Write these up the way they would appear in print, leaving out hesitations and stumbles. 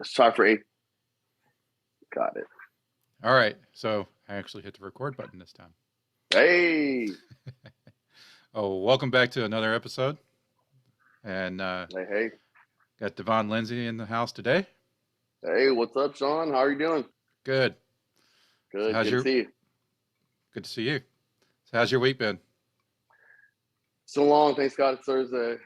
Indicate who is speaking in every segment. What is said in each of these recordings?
Speaker 1: Let's try for 8. Got it.
Speaker 2: All right. So I actually hit the record button this time.
Speaker 1: Hey.
Speaker 2: Welcome back to another episode. And
Speaker 1: Hey.
Speaker 2: got Devon Lindsay in the house today.
Speaker 1: Hey, what's up, Shawn? How are you doing?
Speaker 2: Good.
Speaker 1: Good.
Speaker 2: So
Speaker 1: Good to see you.
Speaker 2: Good to see you. So how's your week been?
Speaker 1: So long. Thanks God it's Thursday.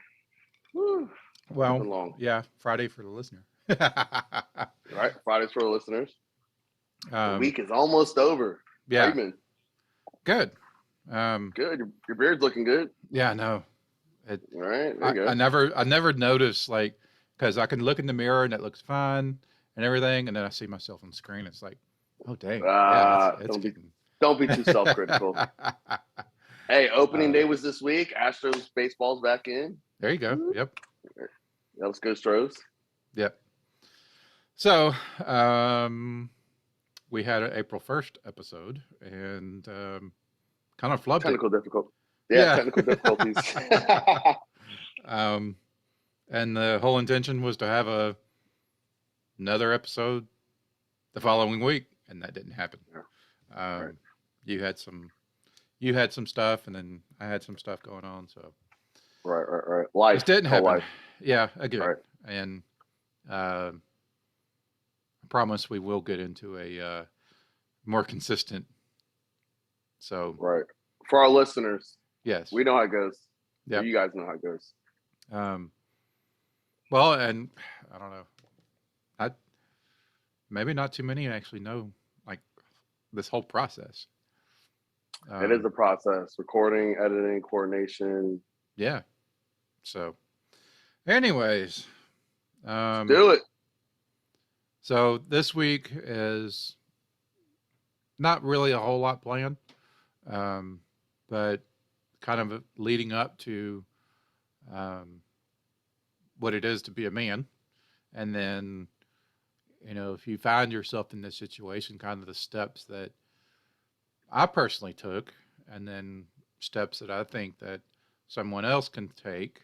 Speaker 1: Woo.
Speaker 2: Well,
Speaker 1: been long.
Speaker 2: Yeah, Friday for the listener.
Speaker 1: Right. Fridays for the listeners. The week is almost over.
Speaker 2: Yeah.
Speaker 1: How you been?
Speaker 2: Good.
Speaker 1: Good. Your beard's looking good.
Speaker 2: Yeah, no.
Speaker 1: All right. There you go.
Speaker 2: I never noticed, like, because I can look in the mirror and it looks fine and everything, and then I see myself on the screen. It's like, oh dang.
Speaker 1: Don't be too self-critical. Hey, opening day was this week. Astros baseball's back in.
Speaker 2: There you go. Yep.
Speaker 1: Let's go Stros.
Speaker 2: Yep. So we had an April 1st episode and kind of flubbed
Speaker 1: technical
Speaker 2: it.
Speaker 1: difficult. Yeah, technical difficulties.
Speaker 2: And the whole intention was to have another episode the following week, and that didn't happen.
Speaker 1: Yeah. Right.
Speaker 2: You had some stuff, and then I had some stuff going on. So
Speaker 1: right. Life.
Speaker 2: It didn't happen.
Speaker 1: Life.
Speaker 2: Yeah, again.
Speaker 1: Right.
Speaker 2: And I promise we will get into a more consistent. So
Speaker 1: right for our listeners.
Speaker 2: Yes,
Speaker 1: we know how it goes.
Speaker 2: Yeah,
Speaker 1: you guys know how it goes.
Speaker 2: Well, and I don't know. Maybe not too many actually know like this whole process.
Speaker 1: It is a process: recording, editing, coordination.
Speaker 2: Yeah. So, anyways,
Speaker 1: let's do it.
Speaker 2: So this week is not really a whole lot planned, but kind of leading up to what it is to be a man. And then, if you find yourself in this situation, kind of the steps that I personally took, and then steps that I think that someone else can take.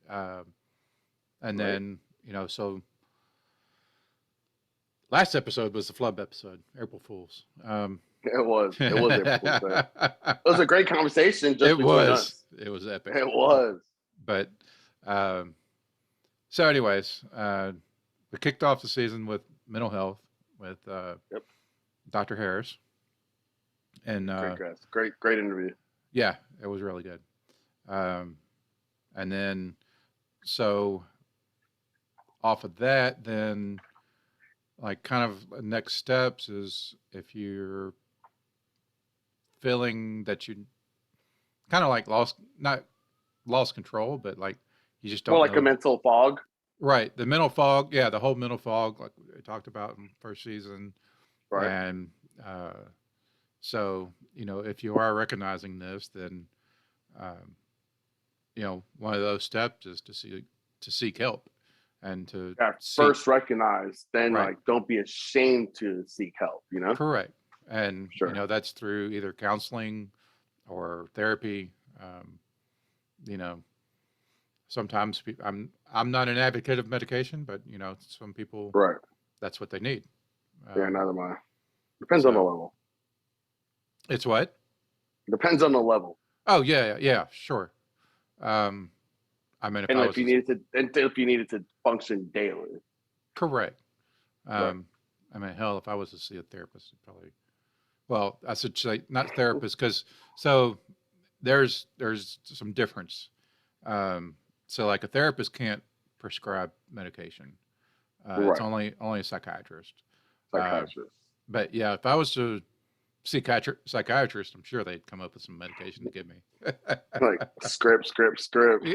Speaker 2: And then, so last episode was the flub episode, April Fools.
Speaker 1: It was April Fools Day. It was a great conversation. Just between us.
Speaker 2: It was epic.
Speaker 1: It was.
Speaker 2: But so, anyways, we kicked off the season with mental health with Dr. Harris, and
Speaker 1: great interview.
Speaker 2: Yeah, it was really good. And then, so off of that, then like kind of next steps is if you're feeling that you kind of like not lost control, but like you just don't
Speaker 1: know. Like a mental fog.
Speaker 2: Right. The mental fog. Yeah. The whole mental fog, like we talked about in the first season.
Speaker 1: Right.
Speaker 2: And so, if you are recognizing this, then, one of those steps is to seek help and to
Speaker 1: first recognize, then like don't be ashamed to seek help,
Speaker 2: Correct. And, that's through either counseling or therapy. Sometimes I'm not an advocate of medication, but some people, that's what they need.
Speaker 1: Yeah, neither am I. Depends on the level.
Speaker 2: It's what?
Speaker 1: Depends on the level.
Speaker 2: Oh yeah, sure. I mean,
Speaker 1: if you needed to function daily.
Speaker 2: Correct. I mean, hell, if I was to see a therapist, it'd probably. Well, I should say not therapist, because so there's some difference. So like a therapist can't prescribe medication. It's only a psychiatrist. But yeah, if I was to see a psychiatrist, I'm sure they'd come up with some medication to give me.
Speaker 1: Like script.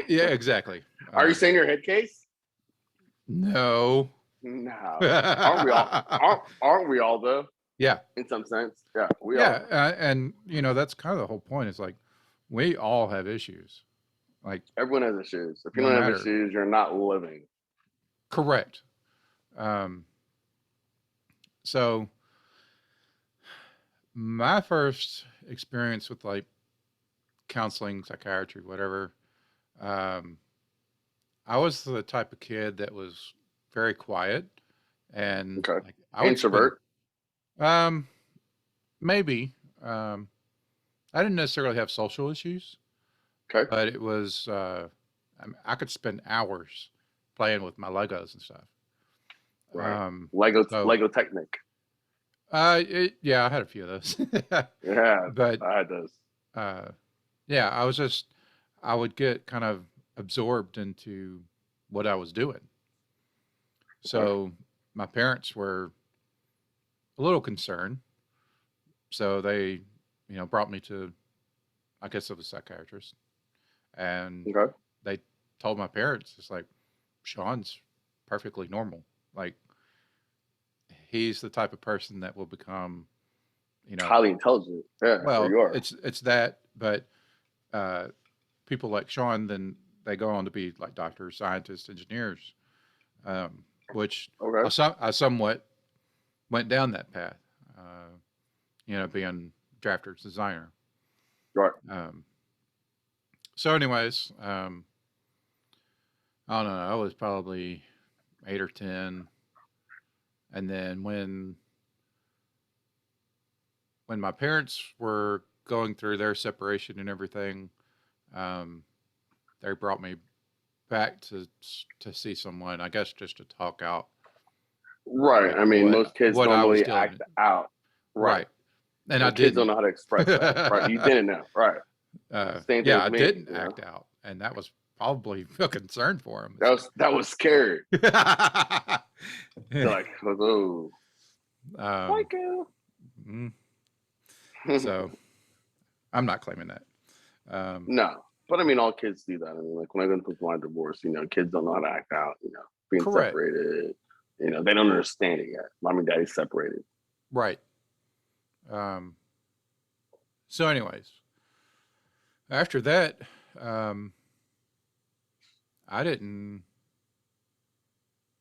Speaker 2: Yeah, exactly.
Speaker 1: Are you saying your head case?
Speaker 2: No.
Speaker 1: Aren't we all though?
Speaker 2: Yeah.
Speaker 1: In some sense. Yeah, we
Speaker 2: are. Yeah, and that's kind of the whole point. Is like we all have issues. Like
Speaker 1: everyone has issues. If you don't have issues, you're not living.
Speaker 2: Correct. So my first experience with like counseling, psychiatry, whatever, I was the type of kid that was very quiet and
Speaker 1: Okay.
Speaker 2: like I would spend,
Speaker 1: Introvert.
Speaker 2: um, maybe, I didn't necessarily have social issues,
Speaker 1: Okay.
Speaker 2: but it was, I could spend hours playing with my Legos and stuff.
Speaker 1: Right.
Speaker 2: Um, so,
Speaker 1: Lego Technic.
Speaker 2: yeah, I had a few of those,
Speaker 1: Yeah,
Speaker 2: but,
Speaker 1: I had those.
Speaker 2: uh, yeah, I would get kind of absorbed into what I was doing.
Speaker 1: Okay.
Speaker 2: So my parents were a little concerned. So they, brought me to, I guess it was a psychiatrist, and
Speaker 1: Okay.
Speaker 2: they told my parents, it's like, Sean's perfectly normal. Like, he's the type of person that will become, you know,
Speaker 1: Highly intelligent. Yeah, or
Speaker 2: well,
Speaker 1: you are.
Speaker 2: it's that, but uh, people like Sean, then they go on to be like doctors, scientists, engineers, which
Speaker 1: Okay.
Speaker 2: I somewhat went down that path, uh, being drafter's designer.
Speaker 1: Right.
Speaker 2: Um, so, anyways, I don't know. I was probably 8 or 10, and then when my parents were going through their separation and everything, um, they brought me back to see someone. I guess just to talk out
Speaker 1: Right.
Speaker 2: like
Speaker 1: I mean, most kids
Speaker 2: what I was
Speaker 1: normally
Speaker 2: dealing
Speaker 1: act
Speaker 2: with.
Speaker 1: out. Right.
Speaker 2: Right, and I
Speaker 1: And kids don't
Speaker 2: didn't.
Speaker 1: know how to express that. Right. You didn't know. Right. Same thing
Speaker 2: Yeah,
Speaker 1: with
Speaker 2: I
Speaker 1: me.
Speaker 2: didn't act out, and that was probably a concern for him.
Speaker 1: That was scary.
Speaker 2: It's
Speaker 1: They're like, oh,
Speaker 2: um,
Speaker 1: psycho.
Speaker 2: mm, so I'm not claiming that. Um,
Speaker 1: No. But I mean, all kids do that. I mean, like when I go through my divorce, kids don't know how to act out, being
Speaker 2: correct.
Speaker 1: separated. They don't understand it yet. Mom and daddy's separated.
Speaker 2: Right. Um, so, anyways, after that, um, I didn't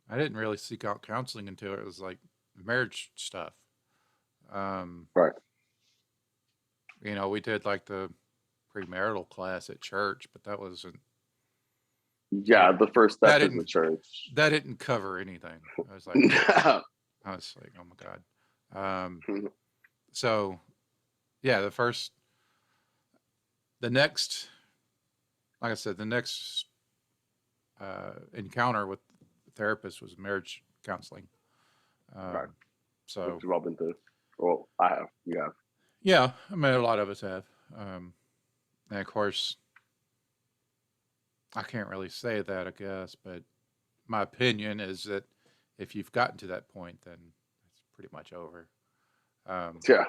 Speaker 2: I didn't really seek out counseling until it was like marriage stuff. Um,
Speaker 1: Right.
Speaker 2: we did like the premarital class at church, but that wasn't
Speaker 1: Yeah,
Speaker 2: that
Speaker 1: the first
Speaker 2: that
Speaker 1: step is the
Speaker 2: didn't
Speaker 1: church.
Speaker 2: that didn't cover anything.
Speaker 1: No.
Speaker 2: I was like, oh my god. So yeah, the next, like I said, the next encounter with the therapist was marriage counseling.
Speaker 1: Right.
Speaker 2: Um,
Speaker 1: Which
Speaker 2: so
Speaker 1: we've all been through. Well, I have. You have.
Speaker 2: yeah, I mean, a lot of us have. And of course, I can't really say that, I guess, but my opinion is that if you've gotten to that point, then it's pretty much over. Um,
Speaker 1: Yeah.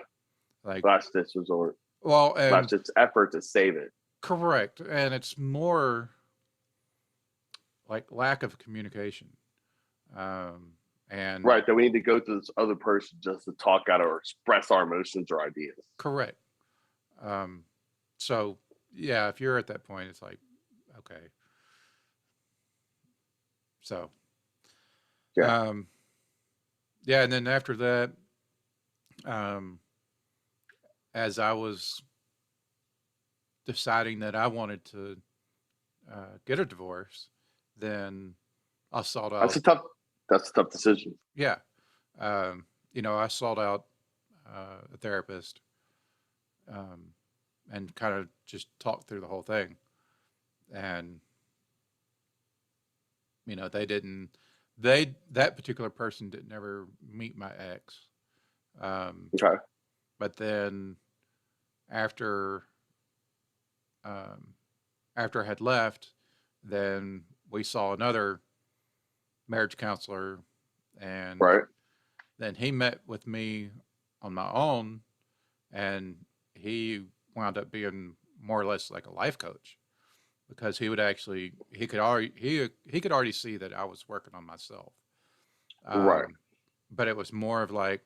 Speaker 2: like,
Speaker 1: Last ditch resort.
Speaker 2: well,
Speaker 1: Last
Speaker 2: and
Speaker 1: ditch effort to save it.
Speaker 2: correct, and it's more like lack of communication. Um, and
Speaker 1: Right. That we need to go to this other person just to talk out or express our emotions or ideas.
Speaker 2: correct. Um, so yeah, if you're at that point, it's like, okay. So,
Speaker 1: Yeah.
Speaker 2: um, yeah, and then after that, um, as I was deciding that I wanted to get a divorce, then I sought
Speaker 1: That's
Speaker 2: out,
Speaker 1: a tough that's a tough decision.
Speaker 2: yeah, I sought out a therapist, um, and kind of just talked through the whole thing. And, they didn't, that particular person didn't ever meet my ex. Um,
Speaker 1: Okay.
Speaker 2: but then after, um, after I had left, then we saw another marriage counselor, and
Speaker 1: Right.
Speaker 2: then he met with me on my own, and he wound up being more or less like a life coach because he could already see that I was working on myself.
Speaker 1: Right.
Speaker 2: But it was more of like,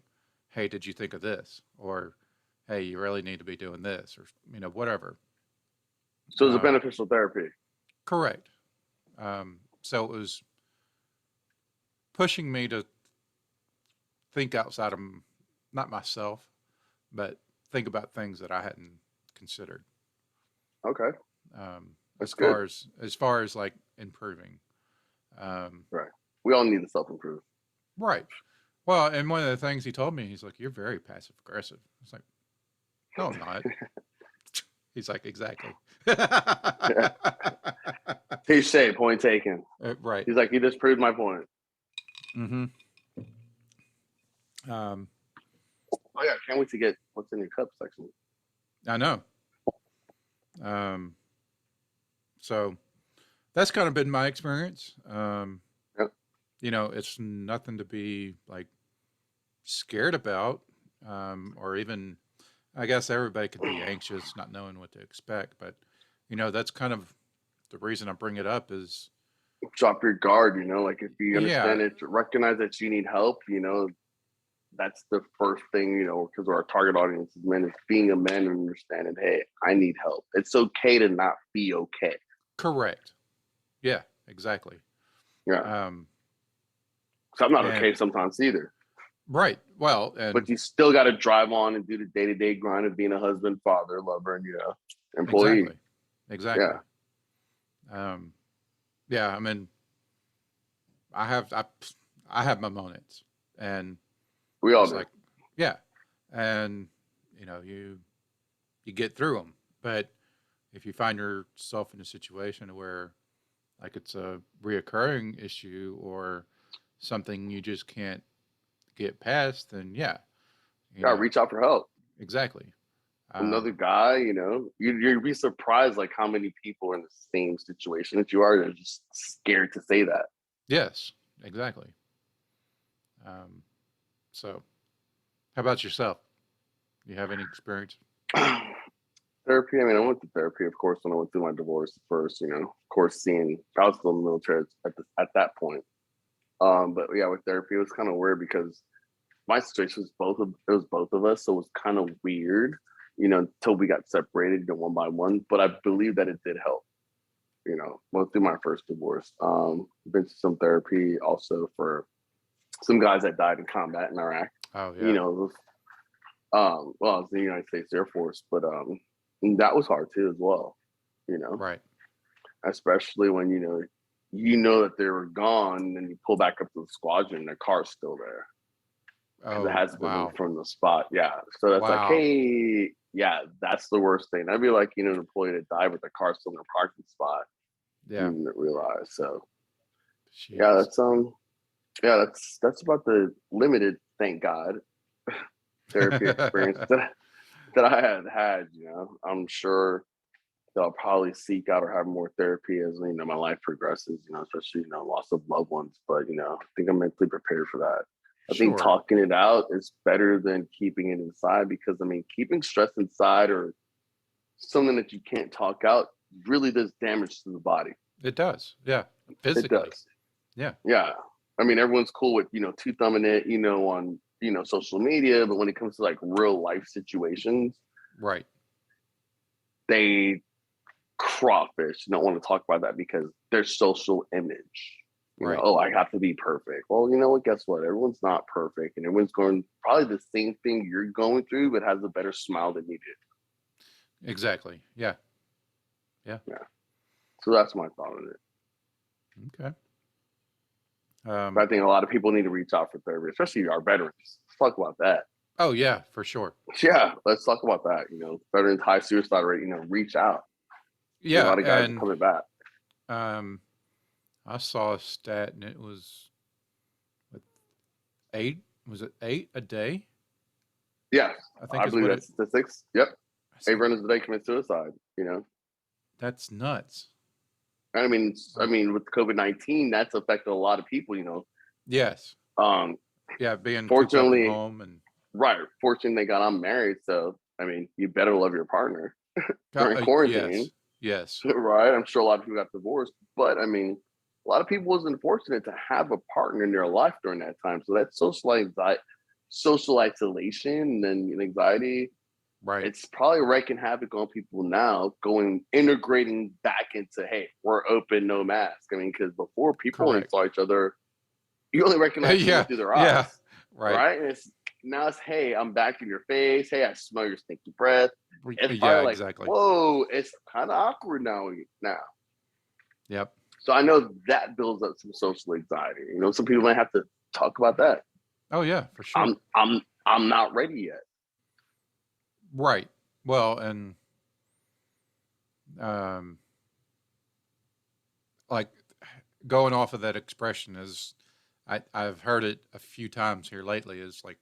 Speaker 2: hey, did you think of this? Or hey, you really need to be doing this, or whatever.
Speaker 1: So it's a
Speaker 2: Um,
Speaker 1: beneficial therapy.
Speaker 2: correct. So it was pushing me to think outside of not myself, but think about things that I hadn't considered.
Speaker 1: Okay.
Speaker 2: As
Speaker 1: That's good.
Speaker 2: far as like improving. Um,
Speaker 1: Right. We all need to self improve.
Speaker 2: Right. Well, and one of the things he told me, he's like, "You're very passive aggressive." I was like, "No, I'm not." He's like, "Exactly."
Speaker 1: Touche, point taken.
Speaker 2: Right.
Speaker 1: He's like, you just proved my point.
Speaker 2: Mm-hmm. Um,
Speaker 1: Oh yeah, can't wait to get what's in your cup section.
Speaker 2: I know. Um, so that's kind of been my experience.
Speaker 1: Yep.
Speaker 2: You know, it's nothing to be like scared about, or even, I guess everybody could be anxious, not knowing what to expect. But, you know, that's kind of the reason I bring it up is,
Speaker 1: Drop your guard, like if you
Speaker 2: yeah,
Speaker 1: understand it, recognize that you need help, that's the first thing, because our target audience is men, is being a man and understanding, hey, I need help. It's okay to not be okay.
Speaker 2: correct. Yeah, exactly.
Speaker 1: Yeah.
Speaker 2: Um,
Speaker 1: So I'm not
Speaker 2: and
Speaker 1: okay sometimes either.
Speaker 2: right. Well, and
Speaker 1: But you still got to drive on and do the day-to-day grind of being a husband, father, lover, and employee.
Speaker 2: exactly. Exactly.
Speaker 1: Yeah.
Speaker 2: Um, yeah, I mean, I have, I, I have my moments, and
Speaker 1: We all
Speaker 2: it's
Speaker 1: do.
Speaker 2: like, yeah. And, you know, you get through them. But if you find yourself in a situation where like it's a reoccurring issue or something you just can't get past, then yeah, you
Speaker 1: Gotta
Speaker 2: know,
Speaker 1: reach out for help.
Speaker 2: exactly.
Speaker 1: Another
Speaker 2: Um,
Speaker 1: guy, you'd be surprised like how many people are in the same situation that you are. They're just scared to say that.
Speaker 2: yes, exactly. Um, so how about yourself? You have any experience?
Speaker 1: Therapy. I mean, I went to therapy, of course, when I went through my divorce first. Of course, seeing I was still in the military at that point. But yeah, with therapy, it was kind of weird because my situation was both of us, so it was kind of weird, until we got separated, one by one. But I believe that it did help. Went through my first divorce. Been to some therapy also for some guys that died in combat in Iraq.
Speaker 2: Oh
Speaker 1: You
Speaker 2: yeah,
Speaker 1: know, well, I was in the United States Air Force, but that was hard too as well. You know,
Speaker 2: right.
Speaker 1: especially when that they were gone, and you pull back up to the squadron, and their car's still there because it
Speaker 2: Oh
Speaker 1: hasn't been moved
Speaker 2: wow,
Speaker 1: from the spot. Yeah, so that's like,
Speaker 2: wow.
Speaker 1: hey, yeah, that's the worst thing. That'd be like an employee that died with their car still in their parking spot.
Speaker 2: Yeah,
Speaker 1: You didn't realize. So yeah,
Speaker 2: jeez.
Speaker 1: that's about the limited, thank God, therapy experience that I had. I'm sure that I'll probably seek out or have more therapy as my life progresses. Especially loss of loved ones. But I think I'm mentally prepared for that. I think
Speaker 2: Sure.
Speaker 1: talking it out is better than keeping it inside, because keeping stress inside or something that you can't talk out really does damage to the body.
Speaker 2: It does. Yeah,
Speaker 1: It
Speaker 2: physically.
Speaker 1: does.
Speaker 2: Yeah,
Speaker 1: Yeah. Everyone's cool with, two thumbing it, on, social media. But when it comes to like real life situations,
Speaker 2: right.
Speaker 1: they crawfish don't want to talk about that because their social image.
Speaker 2: Right.
Speaker 1: Oh, I have to be perfect. Well, you know what? Guess what? Everyone's not perfect, and everyone's going probably the same thing you're going through, but has a better smile than you
Speaker 2: Exactly. Yeah. Yeah.
Speaker 1: did. Yeah. So that's my thought on it.
Speaker 2: Okay.
Speaker 1: But I think a lot of people need to reach out for therapy, especially our veterans. Let's talk about that.
Speaker 2: Oh yeah, for sure.
Speaker 1: Yeah, let's talk about that. Veterans high suicide rate. Reach out. A
Speaker 2: Yeah,
Speaker 1: lot of guys are
Speaker 2: and
Speaker 1: coming back.
Speaker 2: um, I saw a stat, and it was what, eight. Was it 8 a day?
Speaker 1: Yeah,
Speaker 2: I think
Speaker 1: I
Speaker 2: is
Speaker 1: believe
Speaker 2: what it.
Speaker 1: that's statistics. Yep,
Speaker 2: I
Speaker 1: 8
Speaker 2: said,
Speaker 1: runners a day commit suicide.
Speaker 2: that's nuts.
Speaker 1: I mean,
Speaker 2: Um,
Speaker 1: with COVID-19, that's affected a lot of people.
Speaker 2: yes.
Speaker 1: Um,
Speaker 2: Yeah, being cooped up at
Speaker 1: fortunately,
Speaker 2: home and
Speaker 1: right. Fortunately, they got unmarried, so you better love your partner during
Speaker 2: yes,
Speaker 1: quarantine,
Speaker 2: yes,
Speaker 1: right? I'm sure a lot of people got divorced, but a lot of people wasn't fortunate to have a partner in their life during that time. So that social isolation and anxiety,
Speaker 2: right.
Speaker 1: it's probably wreaking havoc on people now, integrating back into, hey, we're open, no mask. Because before, people only
Speaker 2: Correct.
Speaker 1: saw each other, you only recognize someone
Speaker 2: Yeah,
Speaker 1: through their
Speaker 2: yeah.
Speaker 1: eyes,
Speaker 2: Right.
Speaker 1: right? And now it's, hey, I'm back in your face. Hey, I smell your stinky breath. It's
Speaker 2: Yeah,
Speaker 1: probably like,
Speaker 2: exactly.
Speaker 1: whoa, it's kind of awkward now.
Speaker 2: Yep.
Speaker 1: So I know that builds up some social anxiety. Some people might have to talk about that.
Speaker 2: Oh yeah, for sure.
Speaker 1: I'm not ready yet.
Speaker 2: Right. Well, and like going off of that expression is, I've heard it a few times here lately. Is like,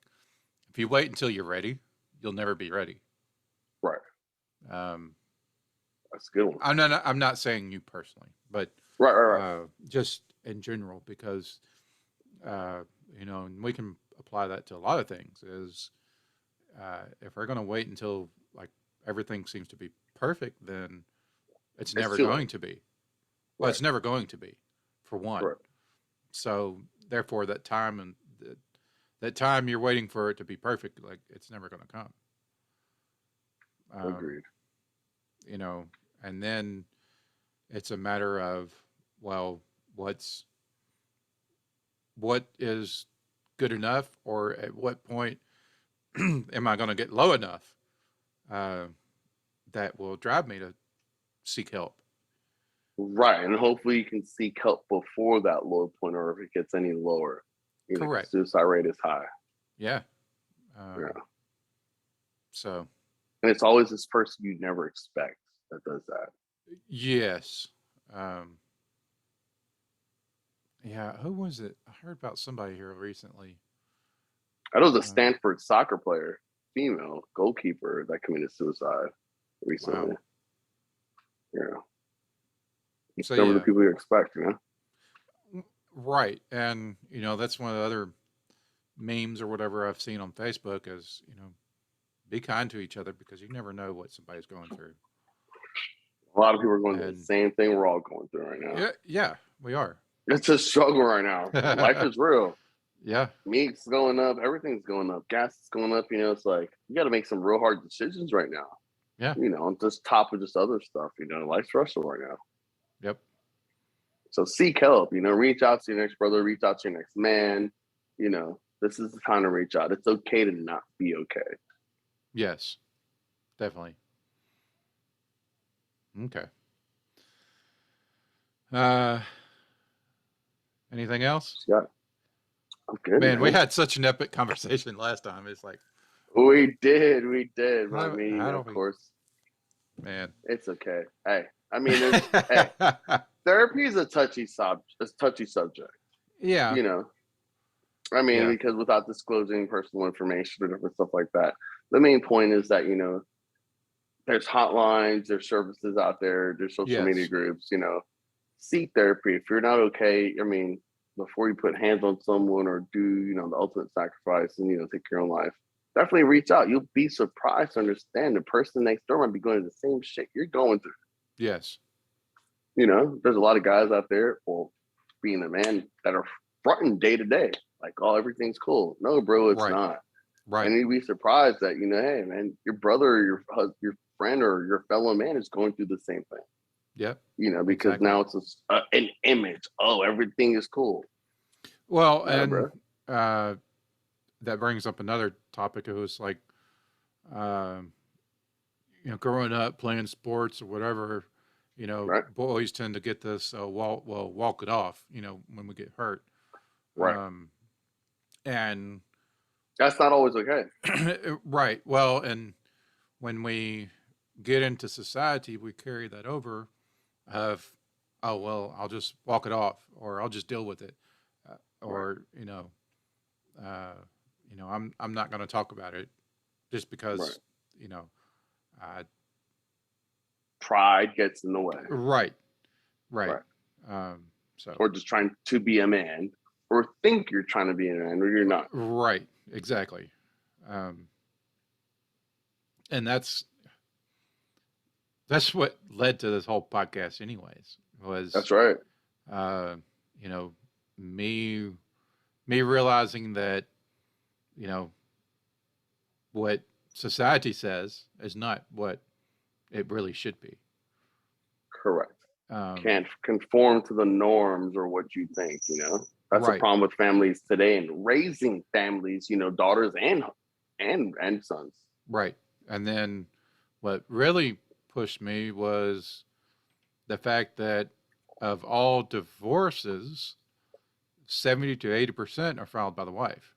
Speaker 2: if you wait until you're ready, you'll never be ready.
Speaker 1: Right.
Speaker 2: Um,
Speaker 1: That's a good one.
Speaker 2: I'm not saying you personally, but
Speaker 1: Right.
Speaker 2: just in general, because you know, and we can apply that to a lot of things. Is if we're going to wait until like everything seems to be perfect, then it's never
Speaker 1: too
Speaker 2: going
Speaker 1: late.
Speaker 2: to be. Well,
Speaker 1: Right.
Speaker 2: it's never going to be, for one.
Speaker 1: Right.
Speaker 2: So therefore, that time you're waiting for it to be perfect, like it's never going to come.
Speaker 1: Agreed.
Speaker 2: You know, and then it's a matter of, well, what is good enough, or at what point am I going to get low enough uh, that will drive me to seek help?
Speaker 1: Right. And hopefully you can seek help before that low point, or if it gets any lower. You know,
Speaker 2: Correct.
Speaker 1: suicide rate is high.
Speaker 2: Yeah.
Speaker 1: Yeah.
Speaker 2: So.
Speaker 1: And it's always this person you never expect that does that.
Speaker 2: Yes. Yeah. Who was it? I heard about somebody here recently.
Speaker 1: I know the Stanford soccer player, female goalkeeper, that committed suicide recently.
Speaker 2: Wow.
Speaker 1: Yeah. It's
Speaker 2: So
Speaker 1: never the people you expect, you know?
Speaker 2: Right. And, you know, that's one of the other memes or whatever I've seen on Facebook is, you know, be kind to each other, because you never know what somebody's going through.
Speaker 1: A lot of people are going through the same thing we're all going through right now.
Speaker 2: Yeah, we are.
Speaker 1: It's a struggle right now. Life is real.
Speaker 2: Yeah.
Speaker 1: Meat's going up. Everything's going up. Gas is going up. You know, it's like you got to make some real hard decisions right now.
Speaker 2: Yeah.
Speaker 1: You know, on just top of just other stuff. You know, life's stressful right now.
Speaker 2: Yep.
Speaker 1: So seek help. You know, reach out to your next brother. Reach out to your next man. You know, this is the time to reach out. It's okay to not be okay.
Speaker 2: Yes, definitely. Okay. Anything else?
Speaker 1: Yeah. I'm good,
Speaker 2: man. We had such an epic conversation last time. It's like
Speaker 1: we did. But I mean, you know, of course,
Speaker 2: man,
Speaker 1: it's okay. Hey, I mean, hey, therapy is a touchy subject.
Speaker 2: Yeah.
Speaker 1: You know, I mean, because without disclosing personal information or different stuff like that, the main point is that, you know, there's hotlines, there's services out there, there's social media groups, you know, seek therapy. If you're not okay, I mean, before you put hands on someone or do, you know, the ultimate sacrifice and, you know, take your own life, definitely reach out. You'll be surprised to understand the person next door might be going through the same shit you're going through.
Speaker 2: Yes.
Speaker 1: You know, there's a lot of guys out there, well, being a man, that are fronting day to day, like, oh, everything's cool. No, bro, it's not.
Speaker 2: Right.
Speaker 1: And you'd be surprised that, you know, hey, man, your brother or your friend or your fellow man is going through the same thing.
Speaker 2: Yep.
Speaker 1: You know, because now it's an image. Oh, everything is cool.
Speaker 2: Well, and that brings up another topic. It was like, you know, growing up playing sports or whatever, you know, boys tend to get this walk it off, you know, when we get hurt.
Speaker 1: Right.
Speaker 2: And
Speaker 1: that's not always okay.
Speaker 2: Right. Well, and when we get into society, we carry that over of, oh, well, I'll just walk it off, or I'll just deal with it. Or, you know, I'm not going to talk about it just because, you know,
Speaker 1: pride gets in the way.
Speaker 2: Right. So,
Speaker 1: or just trying to be a man, or think you're trying to be a man, or you're not.
Speaker 2: Right. Exactly. And that's what led to this whole podcast, anyways.
Speaker 1: That's right.
Speaker 2: You know, me realizing that, you know, what society says is not what it really should be.
Speaker 1: Correct. Can't conform to the norms or what you think, you know. That's a problem with families today, and raising families, you know, daughters and sons.
Speaker 2: Right. And then what really pushed me was the fact that of all divorces, 70 to 80% are filed by the wife.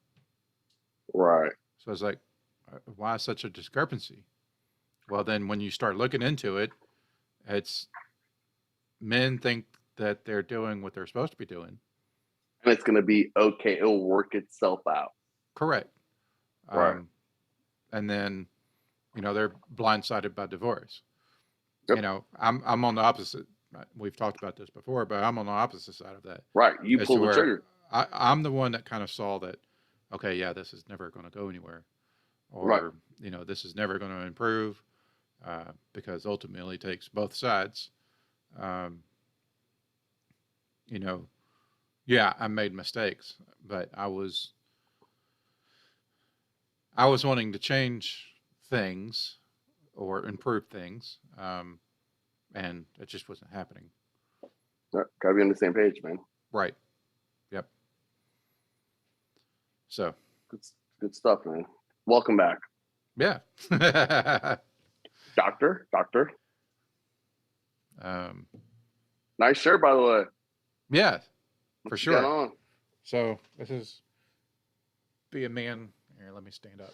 Speaker 1: Right.
Speaker 2: So it's like, why such a discrepancy? Well, then when you start looking into it, it's men think that they're doing what they're supposed to be doing.
Speaker 1: And it's going to be okay. It'll work itself out.
Speaker 2: Correct.
Speaker 1: Right.
Speaker 2: And then, they're blindsided by divorce.
Speaker 1: Yep.
Speaker 2: I'm on the opposite. We've talked about this before, but I'm on the opposite side of that.
Speaker 1: Right. You pull the trigger.
Speaker 2: I'm the one that kind of saw that, okay, yeah, this is never going to go anywhere. Or,
Speaker 1: right.
Speaker 2: This is never going to improve because ultimately it takes both sides. Yeah, I made mistakes, but I was wanting to change things or improve things, and it just wasn't happening.
Speaker 1: Gotta be on the same page, man.
Speaker 2: Right. Yep. So.
Speaker 1: Good stuff, man. Welcome back.
Speaker 2: Yeah.
Speaker 1: Doctor. Nice shirt, by the way.
Speaker 2: Yeah, for sure.
Speaker 1: Got on?
Speaker 2: So this is Be a Man. Here, let me stand up.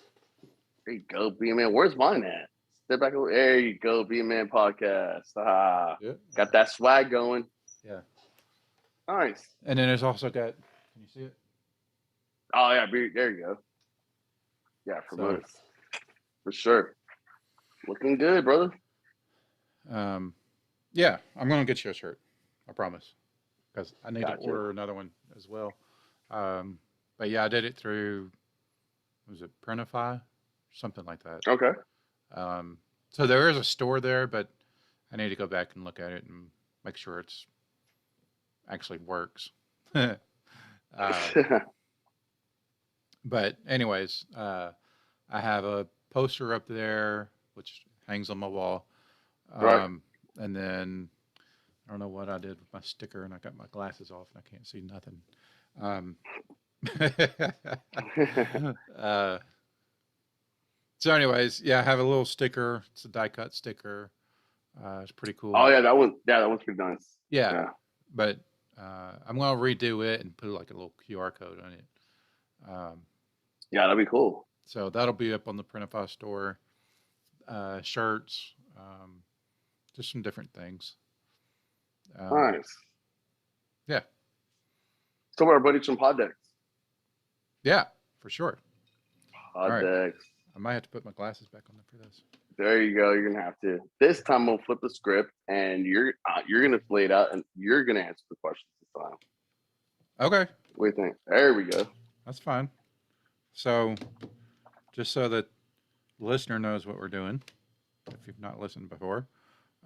Speaker 1: There you go, Be a Man. Where's mine at? Step back. There you go, Be a Man podcast. Got that swag going.
Speaker 2: Yeah.
Speaker 1: Nice.
Speaker 2: And then there's also got. Can you see it?
Speaker 1: Oh yeah, there you go. Yeah, for sure. Looking good, brother.
Speaker 2: Yeah, I'm gonna get you a shirt. I promise. Because I need to order another one as well. But yeah, I did it through. Was it Printify? Something like that.
Speaker 1: Okay.
Speaker 2: So there is a store there, but I need to go back and look at it and make sure it's actually works. But anyways, I have a poster up there which hangs on my wall.
Speaker 1: Right.
Speaker 2: And then I don't know what I did with my sticker, and I got my glasses off and I can't see nothing. So anyways, yeah, I have a little sticker. It's a die cut sticker. It's pretty cool.
Speaker 1: Oh yeah, that one's pretty nice.
Speaker 2: Yeah. But I'm gonna redo it and put like a little QR code on it.
Speaker 1: Yeah, that'd be cool.
Speaker 2: So that'll be up on the Printify store. Shirts, just some different things.
Speaker 1: Nice.
Speaker 2: Yeah.
Speaker 1: So our buddies from Poddecks.
Speaker 2: Yeah, for sure.
Speaker 1: Poddecks.
Speaker 2: Right. I might have to put my glasses back on for this.
Speaker 1: There you go. You're gonna have to. This time we'll flip the script, and you're gonna lay it out, and you're gonna answer the questions this time.
Speaker 2: Okay.
Speaker 1: What do you think? There we go.
Speaker 2: That's fine. So, just so that the listener knows what we're doing, if you've not listened before,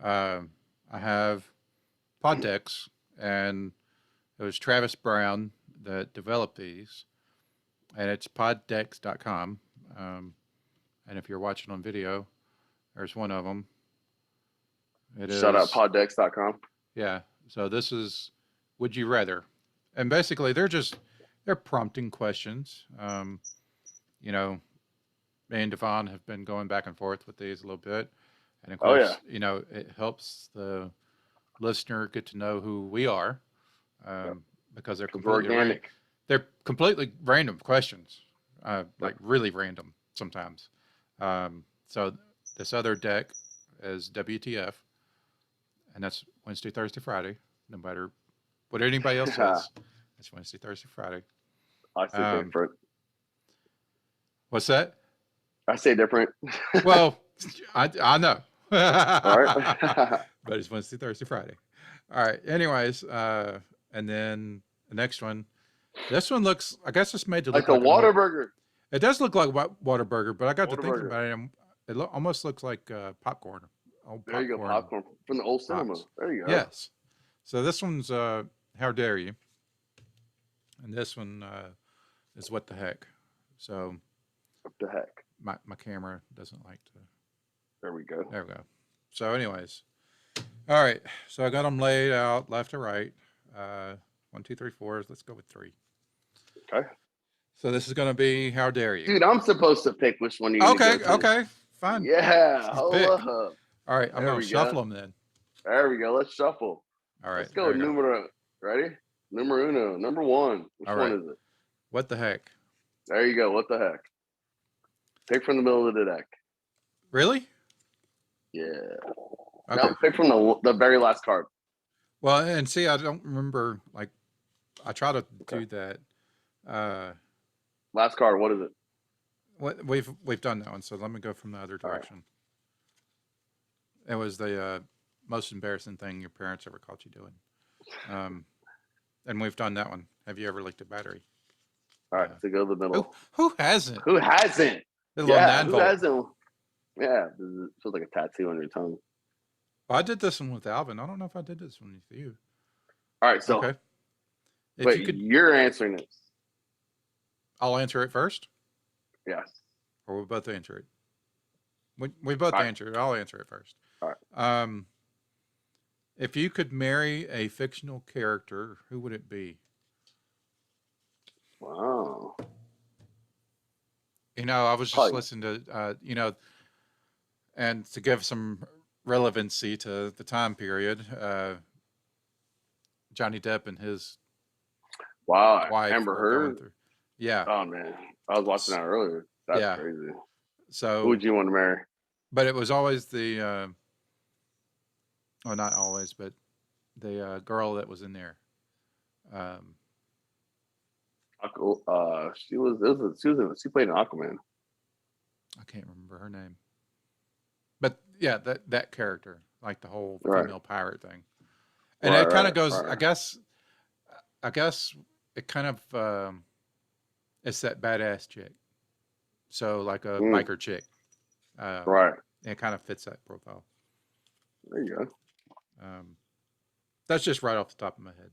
Speaker 2: I have Poddecks, and it was Travis Brown that developed these, and it's poddecks.com. And if you're watching on video, there's one of them.
Speaker 1: Shout out poddecks.com.
Speaker 2: Yeah. So this is Would You Rather. And basically they're prompting questions. Me and Devan have been going back and forth with these a little bit. And of course, it helps the listener get to know who we are. Because they're completely they're completely random questions. Like really random sometimes. So this other deck is WTF, and that's Wednesday, Thursday, Friday. No matter what anybody else says, it's Wednesday, Thursday, Friday.
Speaker 1: I say different.
Speaker 2: What's that?
Speaker 1: I say different.
Speaker 2: Well, I know.
Speaker 1: All right.
Speaker 2: But it's Wednesday, Thursday, Friday. All right. Anyways, and then the next one. This one looks, I guess it's made to look
Speaker 1: like a Whataburger.
Speaker 2: It does look like Whataburger, but I got to thinking about it. It almost looks like popcorn.
Speaker 1: There you go, popcorn from the old cinema. There you go.
Speaker 2: Yes. So this one's How Dare You? And this one is What the Heck? So.
Speaker 1: What the heck?
Speaker 2: My camera doesn't like to.
Speaker 1: There we go.
Speaker 2: There we go. So anyways. All right. So I got them laid out left to right. 1, 2, 3, 4. Let's go with 3.
Speaker 1: Okay.
Speaker 2: So this is going to be How Dare You?
Speaker 1: Dude, I'm supposed to pick which one you
Speaker 2: Okay, fine.
Speaker 1: Yeah, hold up.
Speaker 2: All right, I'm going to shuffle them then.
Speaker 1: There we go. Let's shuffle.
Speaker 2: All right.
Speaker 1: Let's go. Numero. Ready? Numero uno. Number one. Which
Speaker 2: All
Speaker 1: one
Speaker 2: right.
Speaker 1: is it?
Speaker 2: What the heck?
Speaker 1: There you go. What the heck? Pick from the middle of the deck.
Speaker 2: Really?
Speaker 1: Yeah.
Speaker 2: Okay.
Speaker 1: No, pick from the very last card.
Speaker 2: Well, and see, I don't remember. Like, I try to do that.
Speaker 1: Last card. What is it?
Speaker 2: What we've done that one. So let me go from the other direction. It was the most embarrassing thing your parents ever caught you doing. And we've done that one. Have you ever leaked a battery?
Speaker 1: All right, so go to the middle.
Speaker 2: Who hasn't?
Speaker 1: Who hasn't?
Speaker 2: Yeah,
Speaker 1: who hasn't? Yeah, it feels like a tattoo on your tongue.
Speaker 2: Well, I did this one with Alvin. I don't know if I did this one with you.
Speaker 1: All right, so
Speaker 2: okay.
Speaker 1: Wait, you're answering this.
Speaker 2: I'll answer it first.
Speaker 1: Yes.
Speaker 2: Or we'll both answer it. We both answer it. I'll answer it first.
Speaker 1: All right.
Speaker 2: If you could marry a fictional character, who would it be?
Speaker 1: Wow.
Speaker 2: I was just listening to, and to give some relevancy to the time period, Johnny Depp and his
Speaker 1: wife
Speaker 2: Amber Heard. Yeah.
Speaker 1: Oh man, I was watching that earlier. That's crazy.
Speaker 2: So
Speaker 1: who would you want to marry?
Speaker 2: But it was always the, well, not always, but the girl that was in there.
Speaker 1: She played an Aquaman.
Speaker 2: I can't remember her name. But yeah, that character, like the whole female pirate thing. And it kind of goes, I guess it kind of, it's that badass chick. So like a biker chick.
Speaker 1: Right.
Speaker 2: It kind of fits that profile.
Speaker 1: There you go.
Speaker 2: That's just right off the top of my head.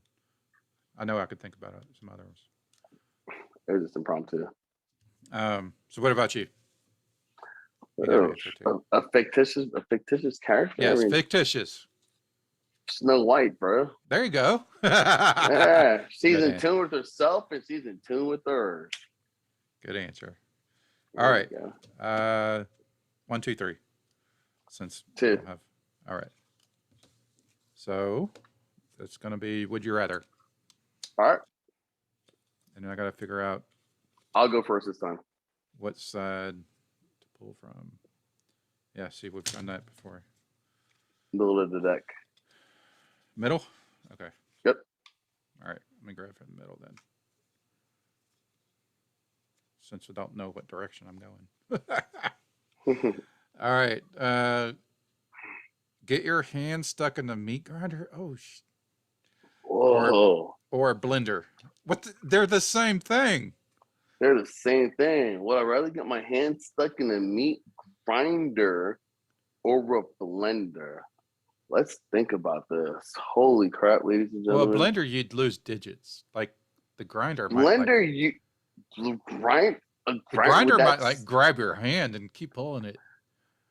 Speaker 2: I know I could think about some other ones.
Speaker 1: It was just impromptu.
Speaker 2: So what about you?
Speaker 1: A fictitious character?
Speaker 2: Yes, fictitious.
Speaker 1: Snow White, bro.
Speaker 2: There you go.
Speaker 1: Yeah, she's in tune with herself and she's in tune with her.
Speaker 2: Good answer. All right. 1, 2, 3. Since
Speaker 1: 2.
Speaker 2: All right. So it's gonna be would you rather.
Speaker 1: All right.
Speaker 2: And then I gotta figure out.
Speaker 1: I'll go first this time.
Speaker 2: What side to pull from? Yeah, see, we've done that before.
Speaker 1: Middle of the deck.
Speaker 2: Middle? Okay.
Speaker 1: Yep.
Speaker 2: All right. Let me grab from the middle then. Since I don't know what direction I'm going. All right. Get your hand stuck in the meat grinder. Oh,
Speaker 1: whoa.
Speaker 2: Or a blender. They're the same thing.
Speaker 1: They're the same thing. Would I rather get my hand stuck in a meat grinder or a blender? Let's think about this. Holy crap, ladies and gentlemen.
Speaker 2: Well, a blender, you'd lose digits. Like the grinder
Speaker 1: the
Speaker 2: grinder might like grab your hand and keep pulling it.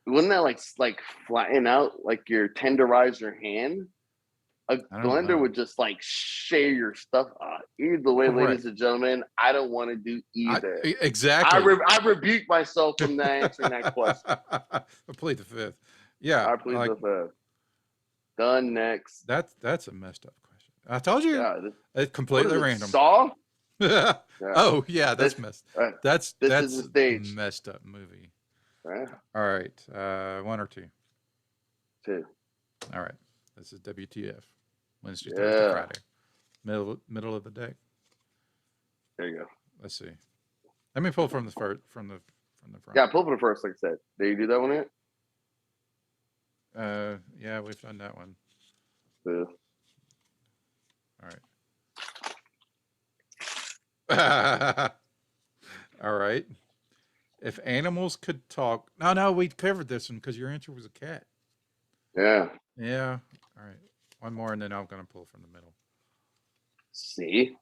Speaker 1: Wouldn't that like flatten out, like your tenderize your hand? A blender would just like share your stuff. Either way, ladies and gentlemen, I don't want to do either.
Speaker 2: Exactly.
Speaker 1: I rebuke myself from answering that question.
Speaker 2: I plead the fifth. Yeah.
Speaker 1: I plead the fifth. Done. Next.
Speaker 2: That's a messed up question. I told you. Yeah, it's completely random.
Speaker 1: Saw?
Speaker 2: Yeah. Oh yeah, that's messed. That's
Speaker 1: is a stage.
Speaker 2: Messed up movie.
Speaker 1: Yeah.
Speaker 2: All right. 1 or 2?
Speaker 1: 2.
Speaker 2: All right. This is WTF. Wednesday, Thursday, Friday. Middle of the deck.
Speaker 1: There you go.
Speaker 2: Let's see. Let me pull from the front.
Speaker 1: Yeah, pull from the first, like I said. Did you do that one yet?
Speaker 2: Yeah, we've done that one.
Speaker 1: Yeah.
Speaker 2: All right. All right. If animals could talk. No, we covered this one because your answer was a cat.
Speaker 1: Yeah.
Speaker 2: Yeah. All right. One more, and then I'm going to pull from the middle.
Speaker 1: See?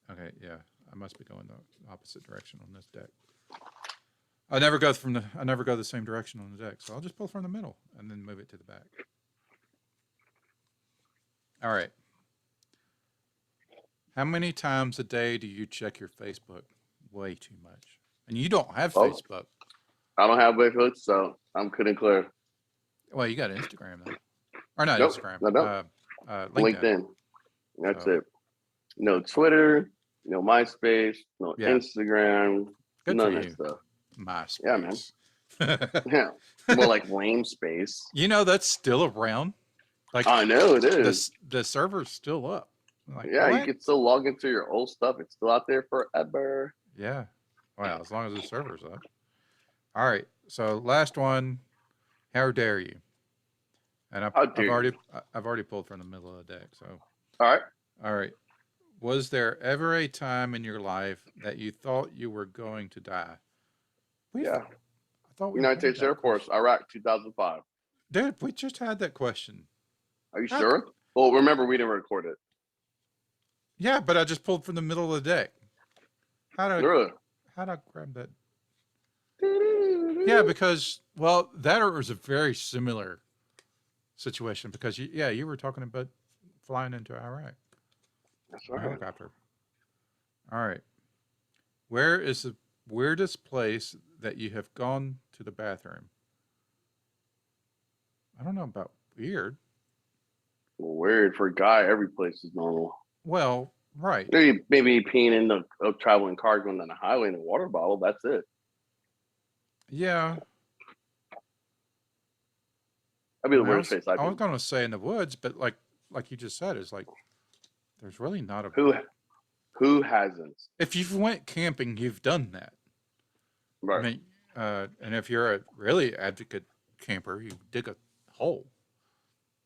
Speaker 2: Okay, yeah. I must be going the opposite direction on this deck. I never go the same direction on the deck, so I'll just pull from the middle and then move it to the back. All right. How many times a day do you check your Facebook? Way too much. And you don't have Facebook.
Speaker 1: I don't have Facebook, so I'm good and clear.
Speaker 2: Well, you got Instagram though. Or not
Speaker 1: nope,
Speaker 2: Instagram.
Speaker 1: No.
Speaker 2: LinkedIn.
Speaker 1: LinkedIn. That's
Speaker 2: So,
Speaker 1: it. No Twitter, no MySpace, no
Speaker 2: yeah,
Speaker 1: Instagram,
Speaker 2: good for
Speaker 1: none of that
Speaker 2: you.
Speaker 1: stuff. Yeah, man.
Speaker 2: MySpace.
Speaker 1: Yeah. More like lame space.
Speaker 2: You know that's still around. Like
Speaker 1: I know it is.
Speaker 2: the server's still up. Like
Speaker 1: Yeah, you
Speaker 2: what?
Speaker 1: can still log into your old stuff. It's still out there forever.
Speaker 2: Yeah. Well, as long as the server's up. All right. So last one. How dare you? And
Speaker 1: How dare you?
Speaker 2: I've already pulled from the middle of the deck. So
Speaker 1: All right.
Speaker 2: all right. Was there ever a time in your life that you thought you were going to die?
Speaker 1: Yeah.
Speaker 2: I thought we've
Speaker 1: United
Speaker 2: had
Speaker 1: States Air
Speaker 2: that
Speaker 1: Force,
Speaker 2: question.
Speaker 1: Iraq, 2005.
Speaker 2: Dude, we just had that question.
Speaker 1: Are you
Speaker 2: How,
Speaker 1: sure? Well, remember, we didn't record it.
Speaker 2: yeah, but I just pulled from the middle of the deck. How do
Speaker 1: Really?
Speaker 2: how do I grab that? Yeah, because well, that was a very similar situation because you were talking about flying into Iraq
Speaker 1: That's
Speaker 2: in a
Speaker 1: right.
Speaker 2: helicopter. All right. Where is the weirdest place that you have gone to the bathroom? I don't know about weird.
Speaker 1: Well, weird for a guy. Every place is normal.
Speaker 2: Well, right.
Speaker 1: Maybe peeing in a traveling car going down the highway in a water bottle. That's it.
Speaker 2: Yeah.
Speaker 1: That'd
Speaker 2: I
Speaker 1: be the
Speaker 2: mean,
Speaker 1: weirdest place I've
Speaker 2: I was
Speaker 1: been.
Speaker 2: going to say in the woods, but like you just said, it's like there's really not a.
Speaker 1: Who hasn't?
Speaker 2: If you've went camping, you've done that. I
Speaker 1: Right.
Speaker 2: mean, and if you're a really advocate camper, you dig a hole.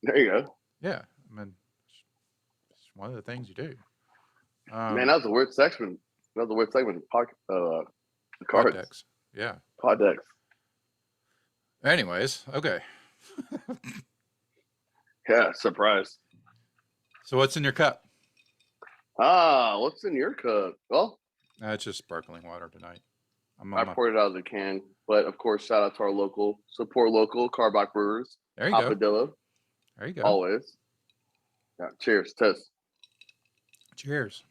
Speaker 1: There you go.
Speaker 2: Yeah, I mean, it's one of the things you do.
Speaker 1: Man, that was a weird segment. That was a weird segment. Cards.
Speaker 2: Poddecks. Yeah.
Speaker 1: Poddecks.
Speaker 2: Anyways, okay.
Speaker 1: Yeah, surprise.
Speaker 2: So what's in your cup?
Speaker 1: What's in your cup? Well,
Speaker 2: It's just sparkling water tonight.
Speaker 1: I poured it out of the can. But of course, shout out to our support local Carbach Brewers.
Speaker 2: There you go.
Speaker 1: Papadillo.
Speaker 2: There you go.
Speaker 1: Always. Yeah, cheers. Test.
Speaker 2: Cheers.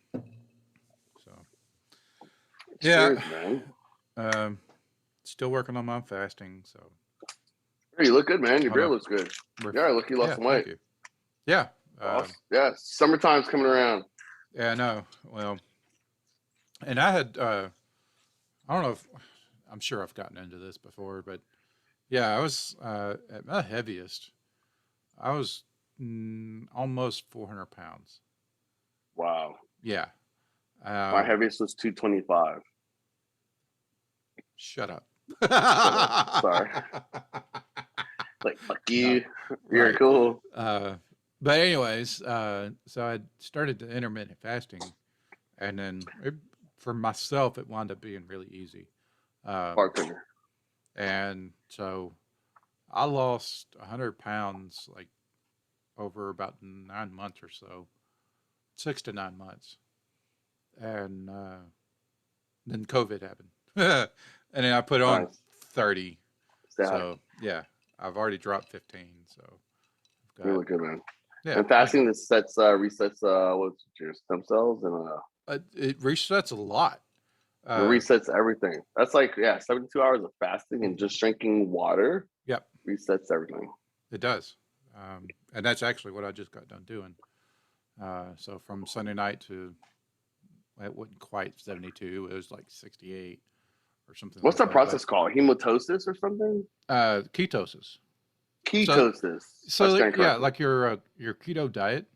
Speaker 2: So,
Speaker 1: Cheers,
Speaker 2: yeah.
Speaker 1: man.
Speaker 2: Still working on my fasting. So,
Speaker 1: Hey, you look good, man. Your beard looks good. Yeah, look, you lost some weight.
Speaker 2: Thank you. Yeah.
Speaker 1: Awesome. Yeah, summertime's coming around.
Speaker 2: Yeah, I know. Well, and I had, I don't know if, I'm sure I've gotten into this before, but yeah, I was at my heaviest. I was almost 400 pounds.
Speaker 1: Wow.
Speaker 2: Yeah.
Speaker 1: My heaviest was 225.
Speaker 2: Shut up.
Speaker 1: Sorry. Like, fuck you. No. You're right. Cool.
Speaker 2: But anyways, so I started the intermittent fasting, and then for myself, it wound up being really easy.
Speaker 1: Bartender.
Speaker 2: And so I lost 100 pounds like over about 9 months or so, 6 to 9 months. And then COVID happened. And then I put on 30. So, yeah, I've already dropped 15. So,
Speaker 1: you look good, man.
Speaker 2: Yeah.
Speaker 1: And fasting resets what's your stem cells and
Speaker 2: it resets a lot.
Speaker 1: It resets everything. That's like 72 hours of fasting and just drinking water.
Speaker 2: Yep.
Speaker 1: Resets everything.
Speaker 2: It does. And that's actually what I just got done doing. So from Sunday night to, it wasn't quite 72. It was like 68 or something.
Speaker 1: What's the process called? Hematosis or something?
Speaker 2: Ketosis.
Speaker 1: Ketosis.
Speaker 2: So yeah, like your keto diet.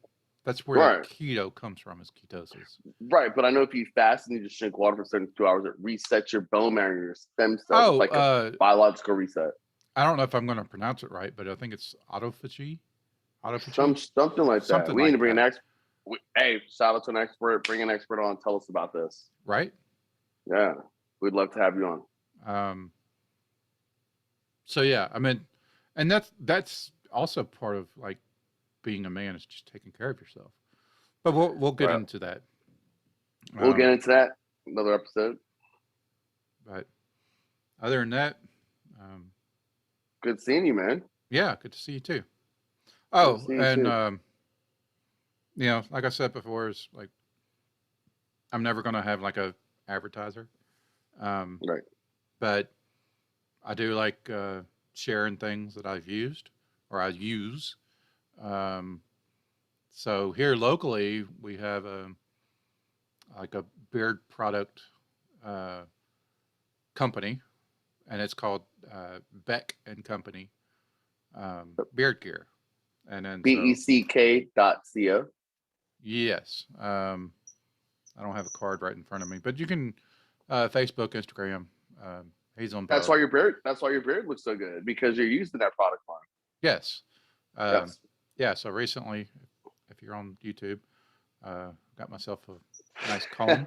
Speaker 2: That's where keto comes from, is ketosis.
Speaker 1: Right, but I know if you fast and you just drink water for 72 hours, it resets your bone marrow, your stem cells.
Speaker 2: Oh,
Speaker 1: it's like a biological reset.
Speaker 2: I don't know if I'm going to pronounce it right, but I think it's autophagy.
Speaker 1: Something like that. We need to bring an expert. Hey, shout out to an expert. Bring an expert on. Tell us about this.
Speaker 2: Right?
Speaker 1: Yeah, we'd love to have you
Speaker 2: on. So yeah, I mean, and that's also part of like being a man, is just taking care of yourself. But we'll get into that.
Speaker 1: We'll get into that another episode.
Speaker 2: But other than that,
Speaker 1: good seeing you, man.
Speaker 2: Yeah, good to see you too. Oh, and you know, like I said before, is like I'm never gonna have like a advertiser.
Speaker 1: Right.
Speaker 2: But I do like sharing things that I've used or I use. So here locally, we have like a beard product uh, company, and it's called Beck and Company Beard Gear. And then so
Speaker 1: BECK.co.
Speaker 2: yes, I don't have a card right in front of me, but you can Facebook, Instagram. He's on
Speaker 1: That's
Speaker 2: both.
Speaker 1: why your beard. That's why your beard looks so good because you're using that product line.
Speaker 2: Yes.
Speaker 1: Yes.
Speaker 2: Yeah. So recently, if you're on YouTube, got myself a nice comb.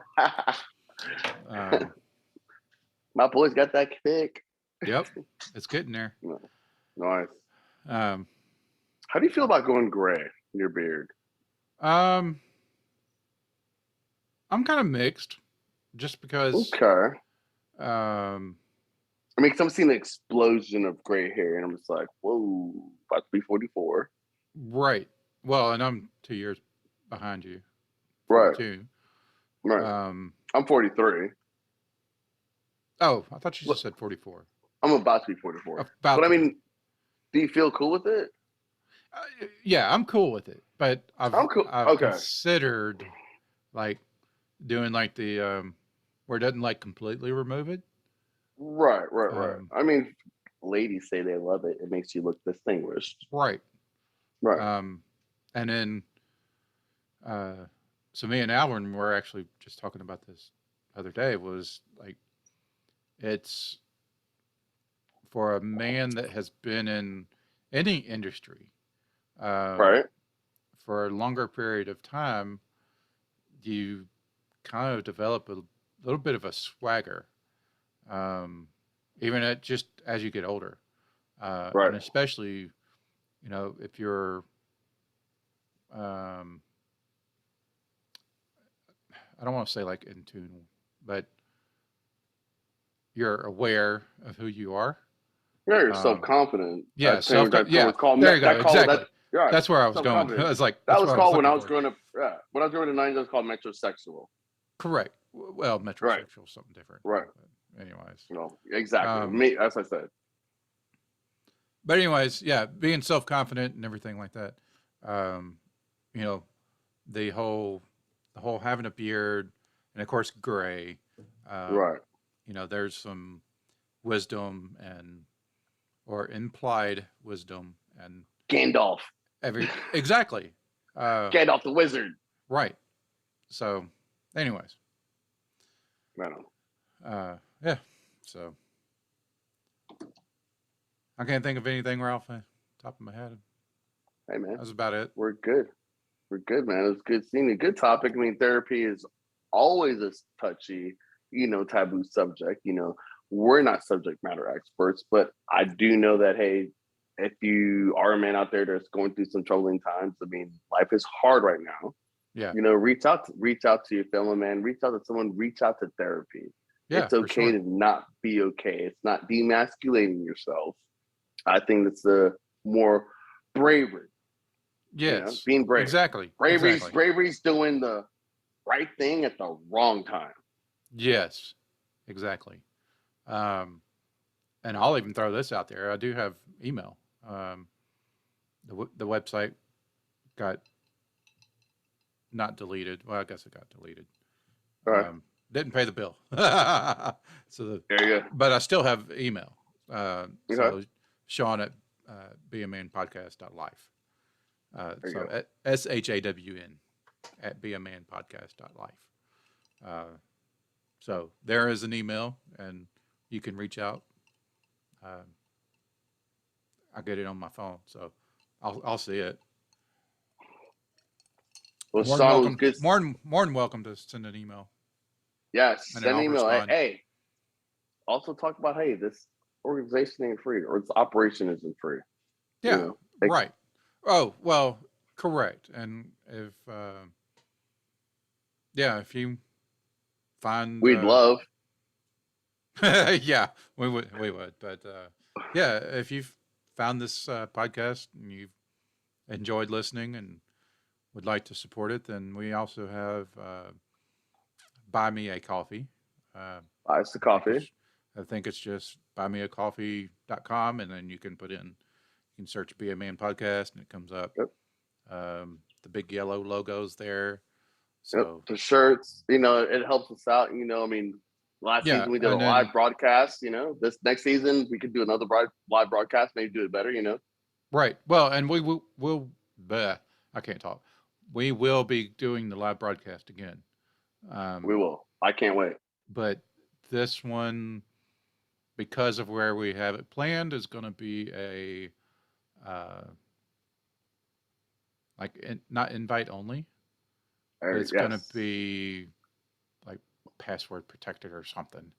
Speaker 1: My boy's got that kick.
Speaker 2: Yep, it's getting there.
Speaker 1: Nice.
Speaker 2: Um,
Speaker 1: How do you feel about going gray in your beard?
Speaker 2: um, I'm kind of mixed, just because.
Speaker 1: Okay.
Speaker 2: Um,
Speaker 1: I mean, because I'm seeing an explosion of gray hair, and I'm just like, whoa, about to be 44.
Speaker 2: right. Well, and I'm 2 years behind you.
Speaker 1: Right.
Speaker 2: 42.
Speaker 1: Right. I'm 43.
Speaker 2: Oh, I thought you just said 44.
Speaker 1: I'm about to be 44.
Speaker 2: About
Speaker 1: but I
Speaker 2: to be.
Speaker 1: mean, do you feel cool with it?
Speaker 2: Yeah, I'm cool with it, but
Speaker 1: I'm cool.
Speaker 2: I've
Speaker 1: Okay.
Speaker 2: considered like doing like the where it doesn't like completely remove it.
Speaker 1: Right. I mean, ladies say they love it. It makes you look distinguished.
Speaker 2: Right.
Speaker 1: Right.
Speaker 2: And then so me and Alvin were actually just talking about this the other day. Was like it's for a man that has been in any industry
Speaker 1: Right.
Speaker 2: for a longer period of time, you kind of develop a little bit of a swagger, even at just as you get older,
Speaker 1: Right.
Speaker 2: and especially, if you're, I don't want to say like in tune, but you're aware of who you are.
Speaker 1: Yeah, you're self-confident.
Speaker 2: Yeah,
Speaker 1: That
Speaker 2: yeah.
Speaker 1: was called.
Speaker 2: There you go.
Speaker 1: That called
Speaker 2: exactly.
Speaker 1: that. Right.
Speaker 2: That's where I was going. I was like, that's
Speaker 1: that was
Speaker 2: what I was
Speaker 1: called when
Speaker 2: looking
Speaker 1: I was
Speaker 2: for.
Speaker 1: growing up. Yeah, when I was growing in the '90s, it was called metrosexual.
Speaker 2: Correct. Well, metrosexual is something different.
Speaker 1: Right.
Speaker 2: But anyways.
Speaker 1: No, exactly. Me, as I said.
Speaker 2: But anyways, yeah, being self-confident and everything like that. The whole having a beard and of course gray.
Speaker 1: Right.
Speaker 2: There's some wisdom or implied wisdom and
Speaker 1: Gandalf.
Speaker 2: Exactly.
Speaker 1: Gandalf the wizard.
Speaker 2: Right. So, anyways.
Speaker 1: I know.
Speaker 2: Yeah. So, I can't think of anything, Ralph, top of my head.
Speaker 1: Hey, man.
Speaker 2: That's about it.
Speaker 1: We're good, man. It was good seeing you. Good topic. I mean, therapy is always a touchy, taboo subject. We're not subject matter experts, but I do know that, hey, if you are a man out there that's going through some troubling times, I mean, life is hard right now.
Speaker 2: Yeah.
Speaker 1: Reach out to your fellow man. Reach out to someone. Reach out to therapy.
Speaker 2: Yeah,
Speaker 1: it's okay to not be okay. It's not demasculating yourself. I think that's the more bravery.
Speaker 2: Yes.
Speaker 1: Being brave.
Speaker 2: Exactly.
Speaker 1: Bravery's doing the right thing at the wrong time.
Speaker 2: Yes. Exactly. And I'll even throw this out there. I do have email. The website got not deleted. Well, I guess it got deleted.
Speaker 1: Right.
Speaker 2: Didn't pay the bill. So
Speaker 1: there you go.
Speaker 2: But I still have email.
Speaker 1: Okay.
Speaker 2: So Shawn at BuyMeACoffee.life. So SHAWN at BuyMeACoffee.life. So there is an email, and you can reach out. I get it on my phone, so I'll see it.
Speaker 1: Well,
Speaker 2: more than welcome to send an email.
Speaker 1: Yes, send an email. Hey, also talk about, hey, this organization ain't free, or this operation isn't free.
Speaker 2: Yeah, right. Oh, well, correct. And if you find,
Speaker 1: we'd love.
Speaker 2: Yeah, we would. But yeah, if you've found this podcast and you've enjoyed listening and would like to support it, then we also have BuyMeACoffee.
Speaker 1: Buy us the coffee.
Speaker 2: I think it's just BuyMeACoffee.com, and then you can search Be a Man Podcast, and it comes up.
Speaker 1: Yep.
Speaker 2: the big yellow logos there.
Speaker 1: Yep,
Speaker 2: So
Speaker 1: the shirts, it helps us out. I mean, last
Speaker 2: yeah,
Speaker 1: season we did a
Speaker 2: and
Speaker 1: live
Speaker 2: then
Speaker 1: broadcast. This next season we could do another live broadcast, maybe do it better.
Speaker 2: right. Well, and will I can't talk. We will be doing the live broadcast again.
Speaker 1: We will. I can't wait.
Speaker 2: But this one, because of where we have it planned, is going to be a not invite only, but it's going to
Speaker 1: Yes.
Speaker 2: be like password protected or something.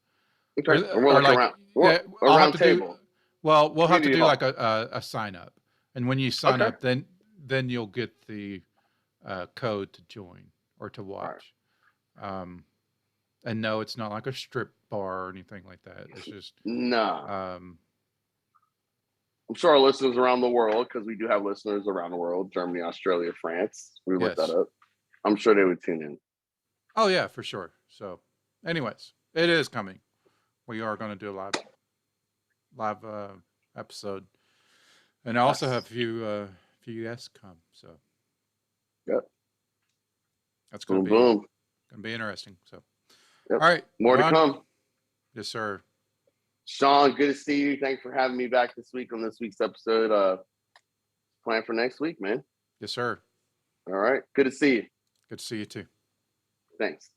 Speaker 1: Okay. Or we're
Speaker 2: Or
Speaker 1: like
Speaker 2: like,
Speaker 1: around. We're
Speaker 2: yeah,
Speaker 1: a
Speaker 2: I'll have
Speaker 1: round
Speaker 2: to do.
Speaker 1: table.
Speaker 2: Well, we'll have to
Speaker 1: Community
Speaker 2: do like
Speaker 1: hall.
Speaker 2: a sign up, and when you sign
Speaker 1: Okay.
Speaker 2: up, then you'll get the code to join or to
Speaker 1: All right.
Speaker 2: watch. And no, it's not like a strip bar or anything like that. It's just
Speaker 1: Nah.
Speaker 2: um,
Speaker 1: I'm sure our listeners around the world, because we do have listeners around the world, Germany, Australia, France. We looked that
Speaker 2: yes.
Speaker 1: up. I'm sure they would tune in.
Speaker 2: Oh yeah, for sure. So, anyways, it is coming. We are going to do a live episode, and I also have
Speaker 1: Yes.
Speaker 2: few guests come. So
Speaker 1: Yep.
Speaker 2: that's
Speaker 1: Boom, boom.
Speaker 2: going to be interesting. So,
Speaker 1: Yep.
Speaker 2: all right,
Speaker 1: More to
Speaker 2: Ron.
Speaker 1: come.
Speaker 2: Yes, sir.
Speaker 1: Shawn, good to see you. Thanks for having me back this week on this week's episode. Plan for next week, man.
Speaker 2: Yes, sir.
Speaker 1: All right. Good to see you.
Speaker 2: Good to see you too.
Speaker 1: Thanks.